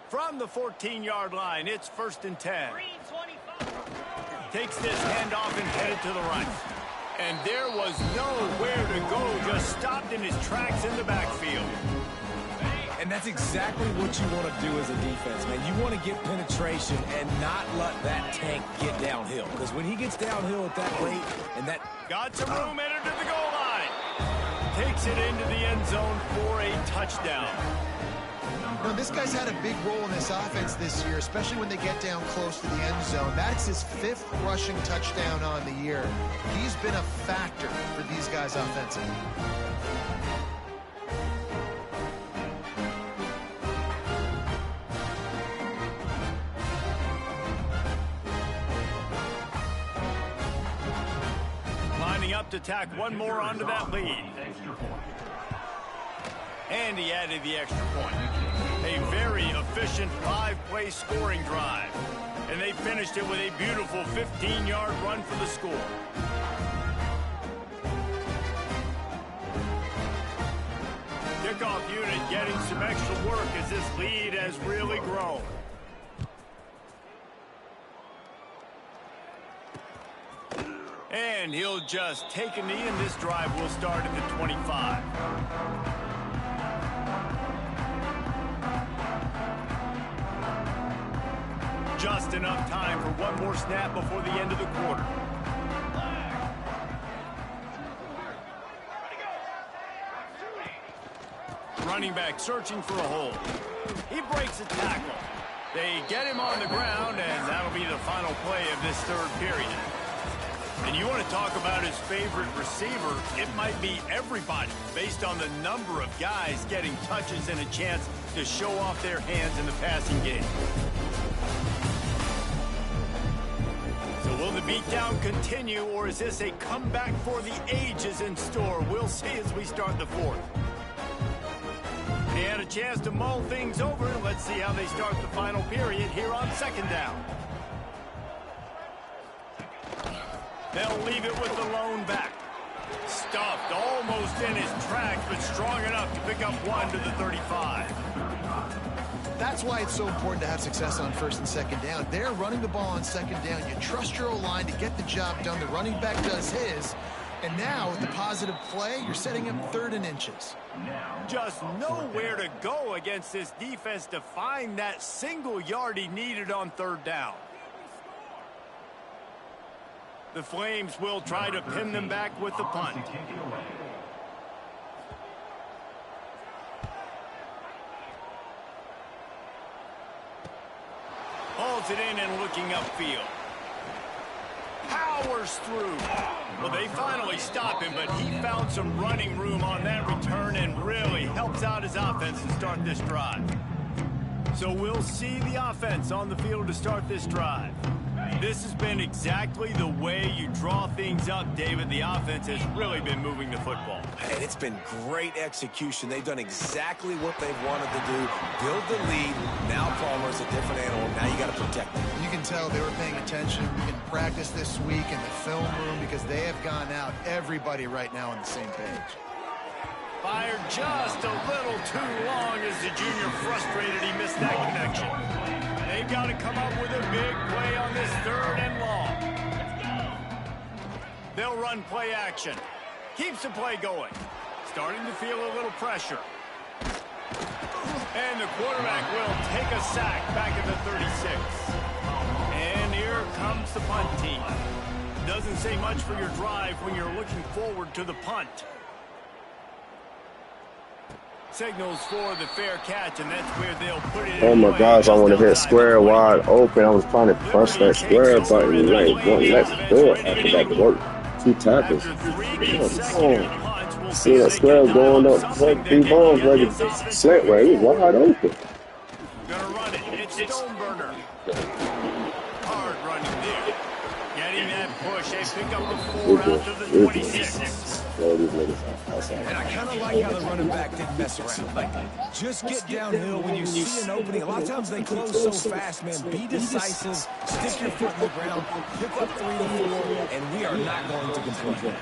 From the 14-yard line, it's 1st and 10. Takes this handoff and headed to the right. And there was nowhere to go, just stopped in his tracks in the backfield. And that's exactly what you want to do as a defense, man. You want to get penetration and not let that tank get downhill. Because when he gets downhill at that rate and that... Got some room headed to the goal line. Takes it into the end zone for a touchdown. Now, this guy's had a big role in this offense this year, especially when they get down close to the end zone. That's his 5th rushing touchdown on the year. He's been a factor for these guys offensively. Lining up to tack one more onto that lead. And he added the extra point. A very efficient 5-play scoring drive. And they finished it with a beautiful 15-yard run for the score. Kickoff unit getting some extra work as this lead has really grown. And he'll just take a knee, and this drive will start at the 25. Just enough time for one more snap before the end of the quarter. Running back searching for a hole. He breaks a tackle. They get him on the ground, and that'll be the final play of this 3rd period. And you want to talk about his favorite receiver, it might be everybody based on the number of guys getting touches and a chance to show off their hands in the passing game. So will the beatdown continue, or is this a comeback for the ages in store? We'll see as we start the 4th. They had a chance to mull things over. Let's see how they start the final period here on 2nd down. They'll leave it with the lone back. Stuffed almost. almost in his tracks, but strong enough to pick up one to the 35. That's why it's so important to have success on first and second down. They're running the ball on second down. You trust your O-line to get the job done. The running back does his. And now, with the positive play, you're setting him 3rd and inches. Just nowhere to go against this defense to find that single yard he needed on 3rd down. The Flames will try to pin them back with the punt. Holds it in and looking upfield. Powers through. Well, they finally stop him, but he found some running room on that return and really helps out his offense to start this drive. So we'll see the offense on the field to start this drive. This has been exactly the way you draw things up, David. The offense has really been moving the football. And it's been great execution. They've done exactly what they've wanted to do. Build the lead. Now Palmer's a different animal. Now you got to protect him. You can tell they were paying attention in practice this week in the film room because they have gone out, everybody right now on the same page. Fired just a little too long as the junior frustrated he missed that connection. They've got to come up with a big play on this 3rd and long. They'll run play action. Keeps the play going. Starting to feel a little pressure. And the quarterback will take a sack back at the 36. And here comes the punt team. Doesn't say much for your drive when you're looking forward to the punt. Signals for the fair catch, and that's where they'll put it in. Oh my gosh, I want to hit square wide open. I was trying to press that square button. Like, let's do it. After that work. 2 tackles. Oh. See that square going up, like 3 balls, like a slant way. It was wide open. Gonna run it. It's Stoneburner. Hard running there. Getting that push. They pick up the 4 out to the 26. And I kind of like how the running back didn't mess around. Like, just get downhill when you see an opening. A lot of times they close so fast, man. Be decisive. Stick your foot in the ground. Pick up 3 to 4, and we are not going to complain.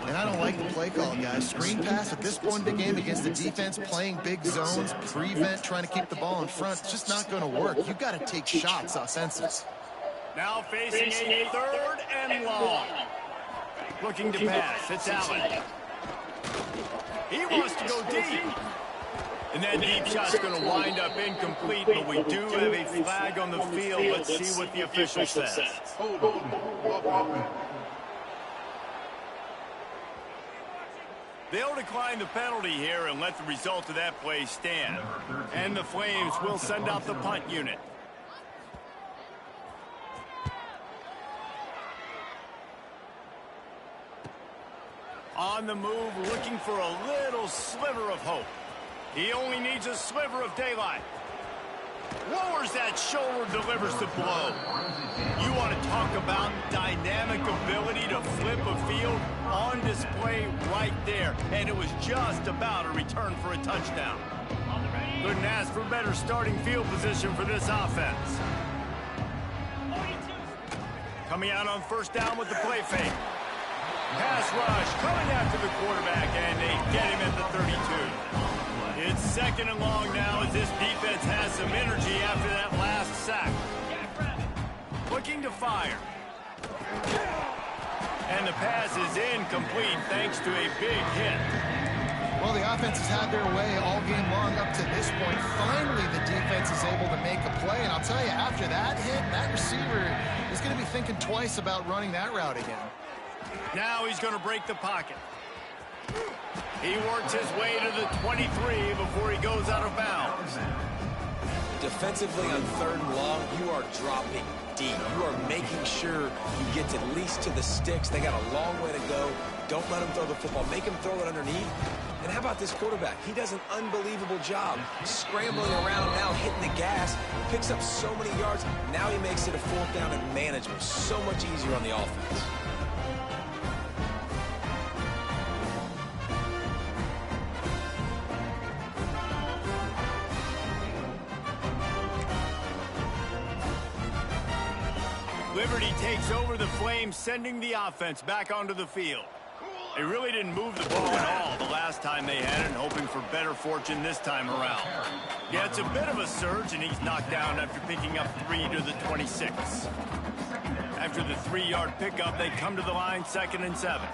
And I don't like the play call, guys. Screen pass at this point in the game against the defense playing big zones, prevent, trying to keep the ball in front. It's just not going to work. You've got to take shots offensively. Now facing a 3rd and long. Looking to pass. It's Allen. He wants to go deep. And that deep shot's going to wind up incomplete, but we do have a flag on the field. Let's see what the official says. They'll decline the penalty here and let the result of that play stand. And the Flames will send out the punt unit. On the move, looking for a little sliver of hope. He only needs a sliver of daylight. Lowers that shoulder, delivers the blow. You want to talk about dynamic ability to flip a field on display right there. And it was just about a return for a touchdown. Couldn't ask for better starting field position for this offense. Coming out on 1st down with the play fake. Pass rush coming after the quarterback, and they get him at the 32. It's 2nd and long now as this defense has some energy after that last sack. Looking to fire. And the pass is incomplete thanks to a big hit. Well, the offense has had their way all game long up to this point. Finally, the defense is able to make a play, and I'll tell you, after that hit, that receiver is going to be thinking twice about running that route again. Now he's going to break the pocket. He works his way to the 23 before he goes out of bounds. Defensively on 3rd and long, you are dropping deep. You are making sure you get at least to the sticks. They got a long way to go. Don't let him throw the football. Make him throw it underneath. And how about this quarterback? He does an unbelievable job scrambling around now, hitting the gas, picks up so many yards. Now he makes it a 4th down and manageable. So much easier on the offense. Liberty takes over the Flames, sending the offense back onto the field. They really didn't move the ball at last time they had it and hoping for better fortune this time around. Yeah, it's a bit of a surge, and he's knocked down after picking up 3 to the 26. After the 3-yard pickup, they come to the line 2nd and 7.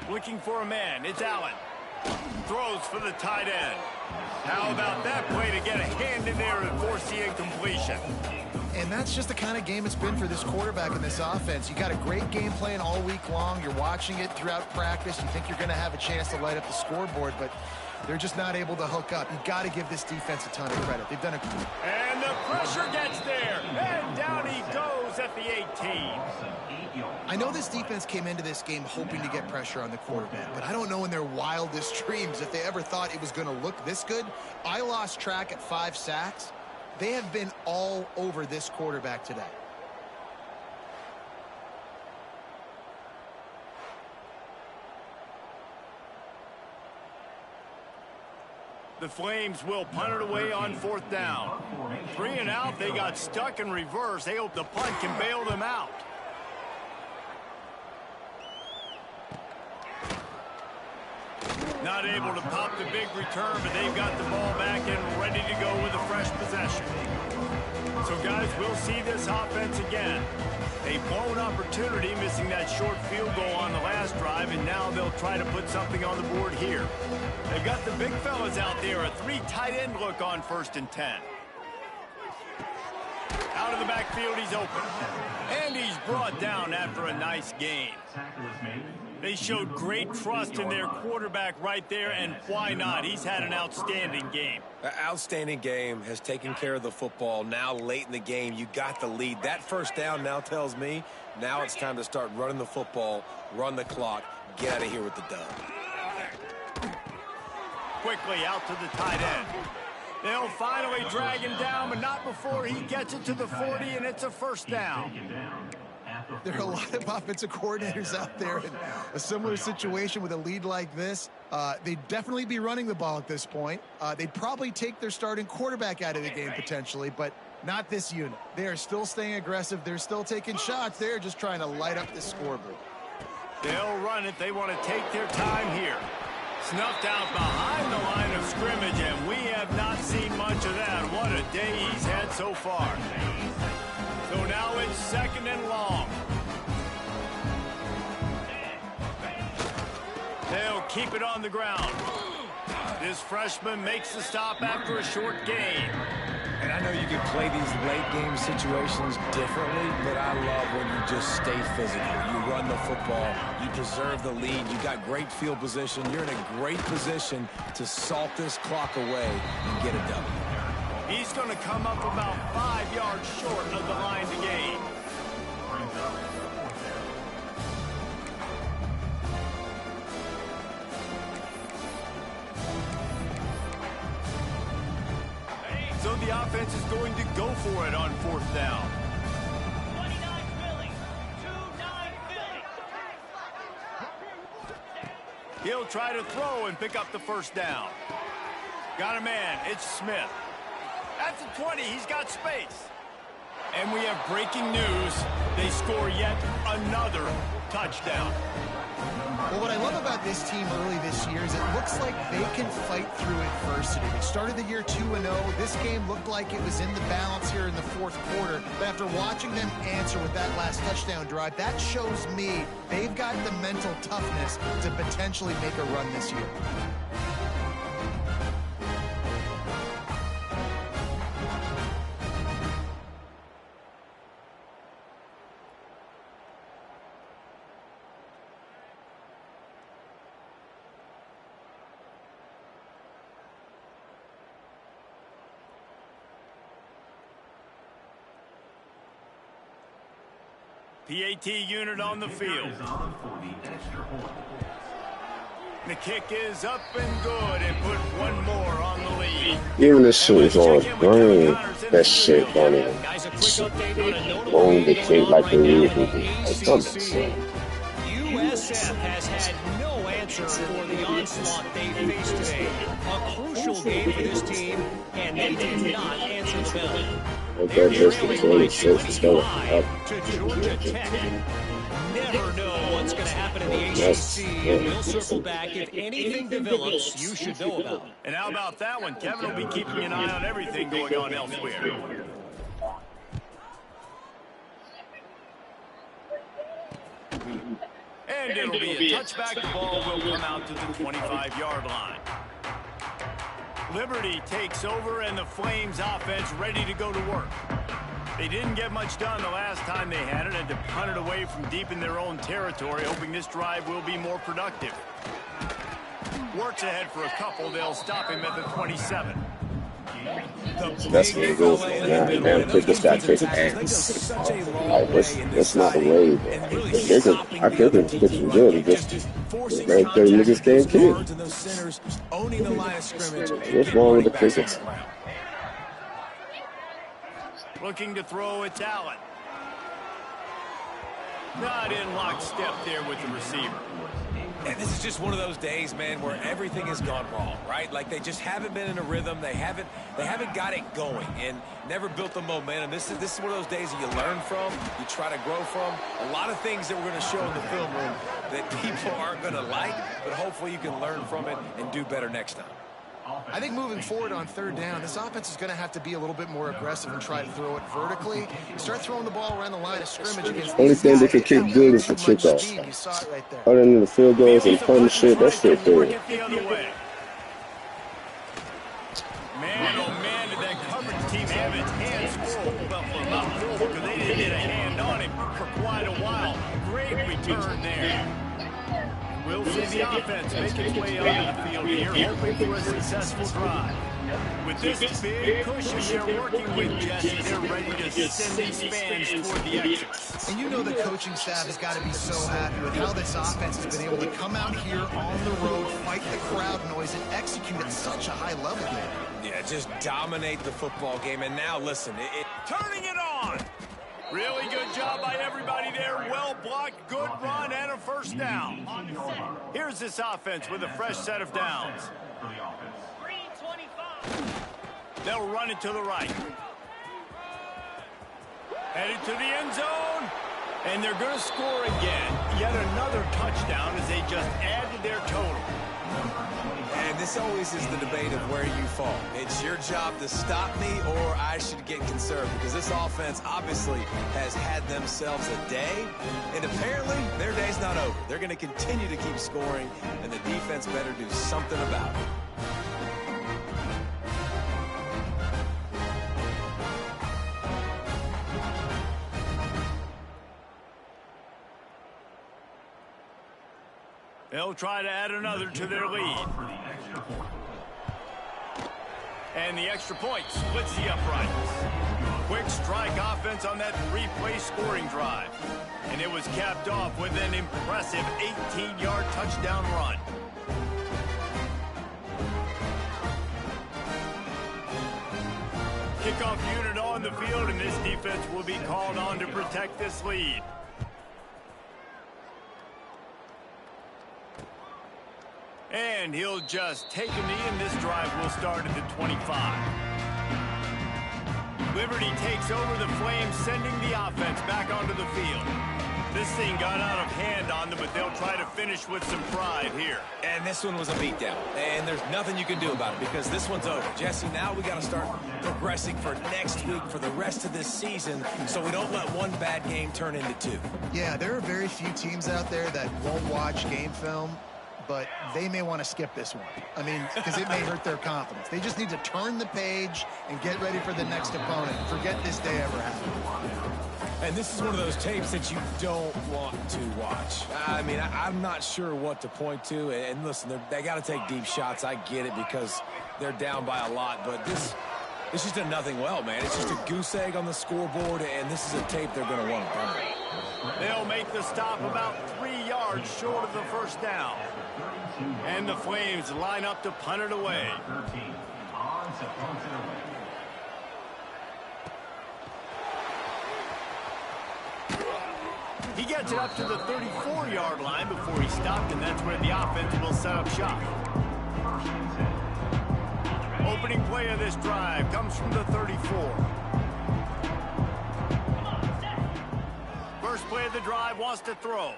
Looking for a man. It's Allen. Throws for the tight end. How about that play to get a hand in there and force the incompletion? And that's just the kind of game it's been for this quarterback in this offense. You got a great game plan all week long. You're watching it throughout practice. You think you're going to have a chance to light up the scoreboard, but they're just not able to hook up. You've got to give this defense a ton of credit. They've done a... And the pressure gets there. And down he goes at the 18. I know this defense came into this game hoping to get pressure on the quarterback, but I don't know in their wildest dreams if they ever thought it was going to look this good. I lost track at 5 sacks. They have been all over this quarterback today. The Flames will punt it away on 4th down. 3 and out. They got stuck in reverse. They hope the punt can bail them out. Not able to pop the big return, but they've got the ball back and ready to go with a fresh possession. So, guys, we'll see this offense again. A blown opportunity, missing that short field goal on the last drive, and now they'll try to put something on the board here. They've got the big fellas out there, a 3 tight end look on 1st and 10. Out of the backfield, he's open. And he's brought down after a nice gain. They showed great trust in their quarterback right there, and why not? He's had an outstanding game. An outstanding game, has taken care of the football. Now late in the game, you got the lead. That first down now tells me now it's time to start running the football, run the clock, get out of here with the dub. Quickly out to the tight end. They'll finally drag him down, but not before he gets it to the 40, and it's a 1st down. There are a lot of offensive coordinators out there in a similar situation with a lead like this. They'd definitely be running the ball at this point. They'd probably take their starting quarterback out of the game potentially, but not this unit. They are still staying aggressive. They're still taking shots. They're just trying to light up the scoreboard. They'll run it. They want to take their time here. Snuffed out behind the line of scrimmage, and we have not seen much of that. What a day he's had so far. So now it's 2nd and long. They'll keep it on the ground. This freshman makes the stop after a short gain. And I know you can play these late game situations differently, but I love when you just stay physical. You run the football, you preserve the lead, you got great field position, you're in a great position to salt this clock away and get a W. He's going to come up about 5 yards short of the line to gain. So the offense is going to go for it on 4th down. 29 Philly, 2-9 Philly. He'll try to throw and pick up the 1st down. Got a man. It's Smith. That's a 20. He's got space. And we have breaking news. They score yet another touchdown. Well, what I love about this team early this year is it looks like they can fight through adversity. They started the year 2-0. This game looked like it was in the balance here in the 4th quarter. But after watching them answer with that last touchdown drive, that shows me they've got the mental toughness to potentially make a run this year. PAT unit on the field. The kick is up and good and put one more on the lead. Even this shit is on green. That shit don't even blown the kick like the reason. USF has had no answer for the onslaught they faced today. A crucial game for this team, and they did not answer the bell. That just the 26 is going up. To Georgia Tech. Never know what's going going to happen in the ACC, and we'll circle back if anything develops you should know about. And how about that one? Kevin will be keeping an eye on everything going on elsewhere. And it'll be a touchback. The ball will come out to the 25-yard line. Liberty takes over, and the Flames offense ready to go to work. They didn't get much done the last time they had it, and to punt it away from deep in their own territory, hoping this drive will be more productive. Works ahead for a couple. They'll stop him at the 27. That's what it goes for. Man, this guy takes ass. Like, that's not the way. I think it's pitching good. Just man, 30 niggas can't kill. What's wrong with the crickets? Looking to throw, it's Allen. Not in lockstep there with the receiver. And this is just one of those days, man, where everything has gone wrong, right? Like they just haven't been in a rhythm. They haven't got it going and never built the momentum. This is one of those days that you learn from, you try to grow from. A lot of things that we're going to show in the film room that people aren't going to like, but hopefully you can learn from it and do better next time. I think moving forward on third down, this offense is going to have to be a little bit more aggressive and try to throw it vertically. Start throwing the ball around the line of scrimmage against only thing they can kick good is the kickoff. You saw it right there. Other than the field goals and punt shit, that's shit there. Man, oh man, did that coverage team have its hands full. Well, not full, because they didn't get a hand on him for quite a while. Great return there. We'll see the offense make its way onto the field here, hoping for a successful drive. With this big cushion they're working with, Jesse, they're ready to send these fans toward the exits. And you know the coaching staff has got to be so happy with how this offense has been able to come out here on the road, fight the crowd noise, and execute at such a high level there. Yeah, just dominate the football game. And now, listen, turning it on. Really good job by everybody there. Well blocked, good run, and a first down. Here's this offense with a fresh set of downs. They'll run it to the right. Headed to the end zone. And they're going to score again. Yet another touchdown as they just add to their total. And this always is the debate of where you fall. It's your job to stop me, or I should get conserved, because this offense obviously has had themselves a day, and apparently their day's not over. They're going to continue to keep scoring, and the defense better do something about it. They'll try to add another to their lead. And the extra point splits the uprights. Quick strike offense on that three-play scoring drive. And it was capped off with an impressive 18-yard touchdown run. Kickoff unit on the field, and this defense will be called on to protect this lead. And he'll just take a knee, and this drive will start at the 25. Liberty takes over the Flames, sending the offense back onto the field. This thing got out of hand on them, but they'll try to finish with some pride here. And this one was a beatdown, and there's nothing you can do about it because this one's over. Jesse, now we got to start progressing for next week, for the rest of this season, so we don't let one bad game turn into two. Yeah, there are very few teams out there that won't watch game film, but they may want to skip this one. I mean, because it may hurt their confidence. They just need to turn the page and get ready for the next opponent. Forget this day ever happened. And this is one of those tapes that you don't want to watch. I mean, I'm not sure what to point to. And listen, they got to take deep shots. I get it because they're down by a lot. But this just did nothing well, man. It's just a goose egg on the scoreboard, and this is a tape they're going to want to burn. They'll make the stop about 3 yards short of the first down. And the Flames line up to punt it away. He gets it up to the 34-yard line before he stopped, and that's where the offense will set up shop. Opening play of this drive comes from the 34. First play of the drive wants to throw.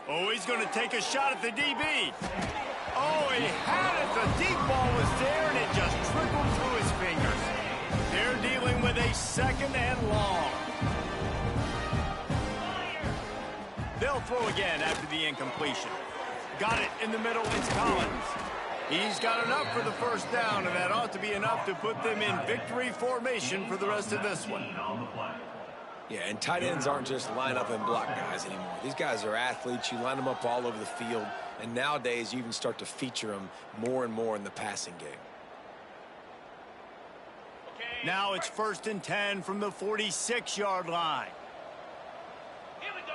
Oh, he's going to take a shot at the DB. Oh, he had it. The deep ball was there, and it just trickled through his fingers. They're dealing with a second and long. They'll throw again after the incompletion. Got it in the middle. It's Collins. He's got enough for the first down, and that ought to be enough to put them in victory formation for the rest of this one. Yeah, and tight ends aren't just line up and block guys anymore. These guys are athletes. You line them up all over the field, and nowadays you even start to feature them more and more in the passing game. Now it's 1st and 10 from the 46-yard line. Here we go.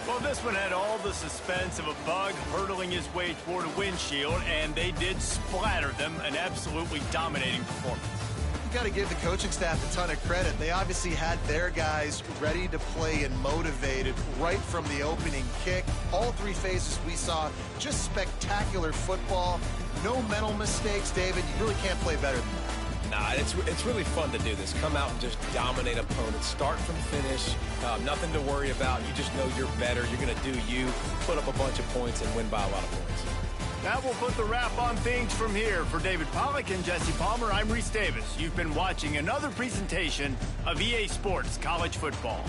Well, this one had all the suspense of a bug hurtling his way toward a windshield, and they did splatter them. An absolutely dominating performance. You got to give the coaching staff a ton of credit. They obviously had their guys ready to play and motivated right from the opening kick. All three phases we saw, just spectacular football. No mental mistakes, David. You really can't play better than that. Nah, it's really fun to do this. Come out and just dominate opponents. Start from finish. Nothing to worry about. You just know you're better. You're going to do you, put up a bunch of points, and win by a lot of points. That will put the wrap on things from here. For David Pollack and Jesse Palmer, I'm Reese Davis. You've been watching another presentation of EA Sports College Football.